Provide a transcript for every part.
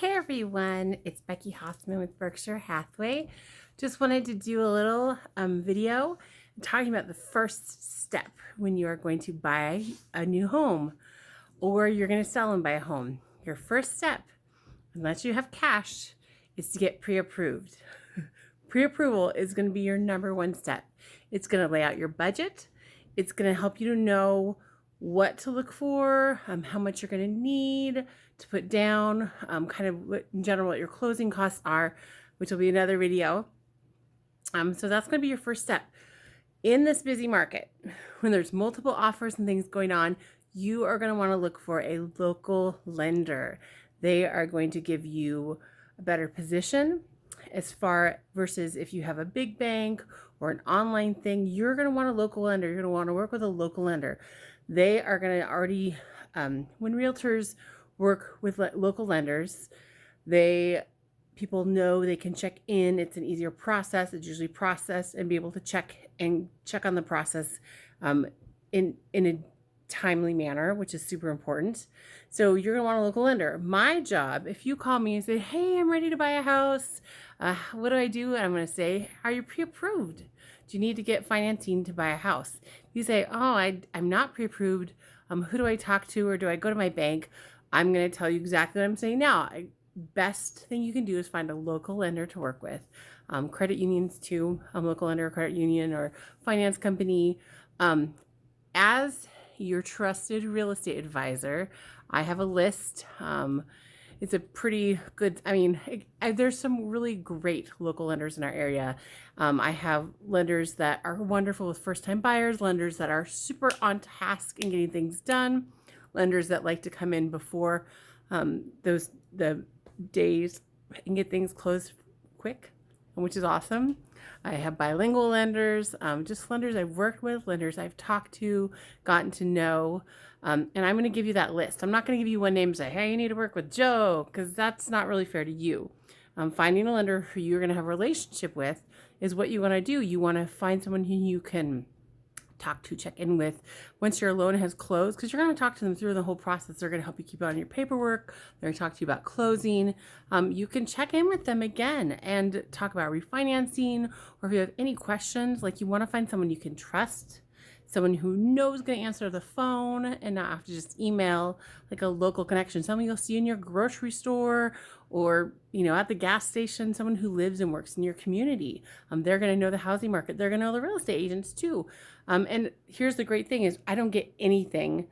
Hey everyone, it's Becky Hoffman with Berkshire Hathaway. Just wanted to do a little video talking about the first step when you are going to buy a new home or you're going to sell and buy a home. Your first step, unless you have cash, is to get pre-approved. Pre-approval is going to be your number one step. It's going to lay out your budget. It's going to help you to know what to look for, how much you're going to need to put down, kind of what, in general, what your closing costs are, which will be another video. So that's going to be your first step. In this busy market, when there's multiple offers and things going on, you are going to want to look for a local lender. They are going to give you a better position as far versus if you have a big bank or an online thing. You're going to want a local lender. You're going to want to work with a local lender. They are going to already, when realtors work with local lenders, people know they can check in. It's an easier process. It's usually processed and be able to check on the process in a timely manner, which is super important. So you're gonna want a local lender. My job, if you call me and say, hey, I'm ready to buy a house, what do I do? And I'm gonna say, are you pre-approved? Do you need to get financing to buy a house? You say, oh, I'm not pre-approved. Who do I talk to, or do I go to my bank? I'm gonna tell you exactly what I'm saying now. Best thing you can do is find a local lender to work with. Credit unions too, local lender, credit union, or finance company. As your trusted real estate advisor, I have a list. It's a pretty good, there's some really great local lenders in our area. I have lenders that are wonderful with first-time buyers, lenders that are super on task in getting things done, lenders that like to come in before the days and get things closed quick, which is awesome. I have bilingual lenders, just lenders I've worked with, lenders I've talked to, gotten to know, and I'm going to give you that list. I'm not going to give you one name and say, hey, you need to work with Joe, because that's not really fair to you. Finding a lender who you're going to have a relationship with is what you want to do. You want to find someone who you can talk to, check in with once your loan has closed, because you're going to talk to them through the whole process. They're going to help you keep on your paperwork. They're going to talk to you about closing. You can check in with them again and talk about refinancing, or if you have any questions, like you want to find someone you can trust, someone who knows going to answer the phone and not have to just email, like a local connection, someone you'll see in your grocery store or, at the gas station, someone who lives and works in your community. They're going to know the housing market. They're going to know the real estate agents too. And here's the great thing is I don't get anything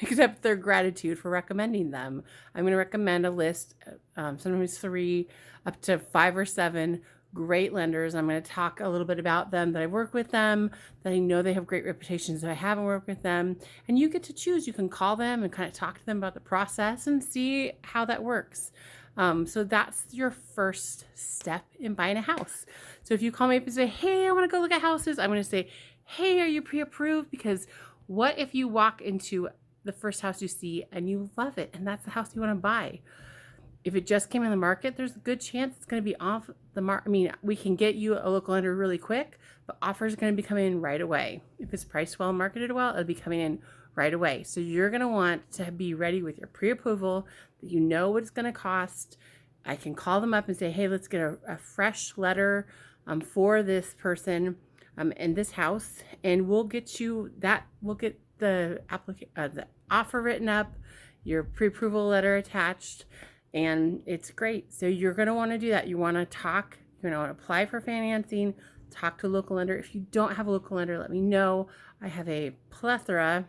except their gratitude for recommending them. I'm going to recommend a list, sometimes 3 up to 5 or 7 great lenders. I'm going to talk a little bit about them, that I work with them, that I know they have great reputations, that I haven't worked with them. And you get to choose. You can call them and kind of talk to them about the process and see how that works. So that's your first step in buying a house. So if you call me up and say, hey, I want to go look at houses, I'm going to say, hey, are you pre-approved? Because what if you walk into the first house you see and you love it and that's the house you want to buy? If it just came on the market, there's a good chance it's going to be off the market. We can get you a local lender really quick, but offers are going to be coming in right away. If it's priced well, marketed well, it'll be coming in right away. So you're going to want to be ready with your pre-approval, that you know what it's going to cost. I can call them up and say, hey, let's get a fresh letter for this person in this house, and we'll get you that. We'll get the offer written up, your pre-approval letter attached, and it's great. So you're going to want to do that. You want to talk, you're going to want to apply for financing, talk to a local lender. If you don't have a local lender, let me know. I have a plethora,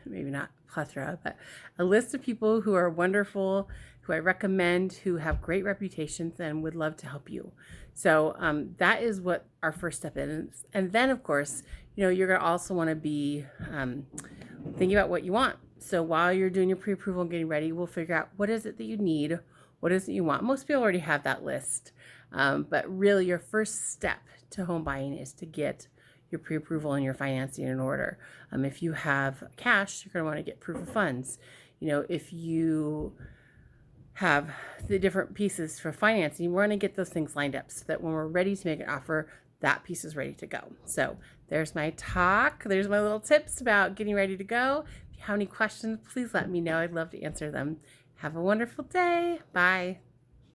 maybe not plethora, but a list of people who are wonderful, who I recommend, who have great reputations and would love to help you. So that is what our first step is. And then, of course, you're going to also want to be thinking about what you want. So while you're doing your pre-approval and getting ready, we'll figure out what is it that you need, what is it you want. Most people already have that list, but really your first step to home buying is to get your pre-approval and your financing in order. If you have cash, you're going to want to get proof of funds. If you have the different pieces for financing, we're going to get those things lined up so that when we're ready to make an offer, that piece is ready to go. So there's my talk. There's my little tips about getting ready to go. If you have any questions, please let me know. I'd love to answer them. Have a wonderful day. Bye.